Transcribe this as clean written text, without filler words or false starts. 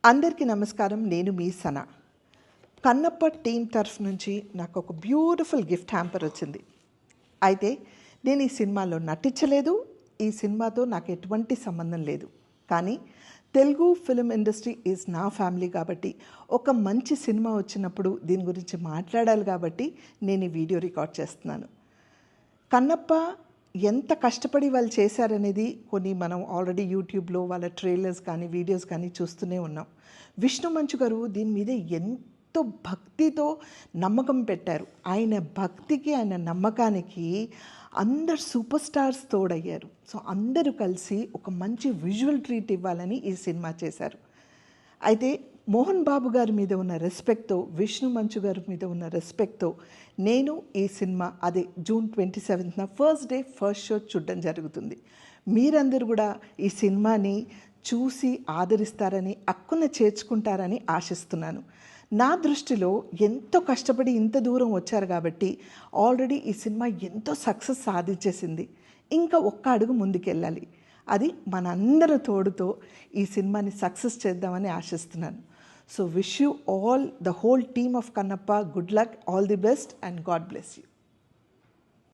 అందరికీ నమస్కారం. నేను మీ సనా. కన్నప్ప టీమ్ తరఫు నుంచి నాకు ఒక బ్యూటిఫుల్ గిఫ్ట్ హ్యాంపర్ వచ్చింది. అయితే నేను ఈ సినిమాలో నటించలేదు. ఈ సినిమాతో నాకు ఎటువంటి సంబంధం లేదు. కానీ తెలుగు ఫిల్మ్ ఇండస్ట్రీ ఈజ్ నా ఫ్యామిలీ కాబట్టి ఒక మంచి సినిమా వచ్చినప్పుడు దీని గురించి మాట్లాడాలి కాబట్టి నేను ఈ వీడియో రికార్డ్ చేస్తున్నాను. కన్నప్ప ఎంత కష్టపడి వాళ్ళు చేశారనేది కొన్ని మనం ఆల్రెడీ యూట్యూబ్లో వాళ్ళ ట్రైలర్స్ కానీ వీడియోస్ కానీ చూస్తూనే ఉన్నాం. విష్ణు మంచు గారు దీని మీద ఎంతో భక్తితో నమ్మకం పెట్టారు. ఆయన భక్తికి ఆయన నమ్మకానికి అందరు సూపర్ స్టార్స్ తోడయ్యారు. సో అందరూ కలిసి ఒక మంచి విజువల్ ట్రీట్ ఇవ్వాలని ఈ సినిమా చేశారు. అయితే మోహన్ బాబు గారి మీద ఉన్న రెస్పెక్ట్తో, విష్ణు మంచు గారి మీద ఉన్న రెస్పెక్ట్తో నేను ఈ సినిమా అదే జూన్ 27న ఫస్ట్ డే ఫస్ట్ షో చూడడం జరుగుతుంది. మీరందరూ కూడా ఈ సినిమాని చూసి ఆదరిస్తారని, అక్కున చేర్చుకుంటారని ఆశిస్తున్నాను. నా దృష్టిలో ఎంతో కష్టపడి ఇంత దూరం వచ్చారు కాబట్టి ఆల్రెడీ ఈ సినిమా ఎంతో సక్సెస్ సాధించేసింది. ఇంకా ఒక్క అడుగు ముందుకెళ్ళాలి. అది మనందరి తోడుతో ఈ సినిమాని సక్సెస్ చేద్దామని ఆశిస్తున్నాను. So wish you all, the whole team of Kannappa, good luck, all the best and God bless you.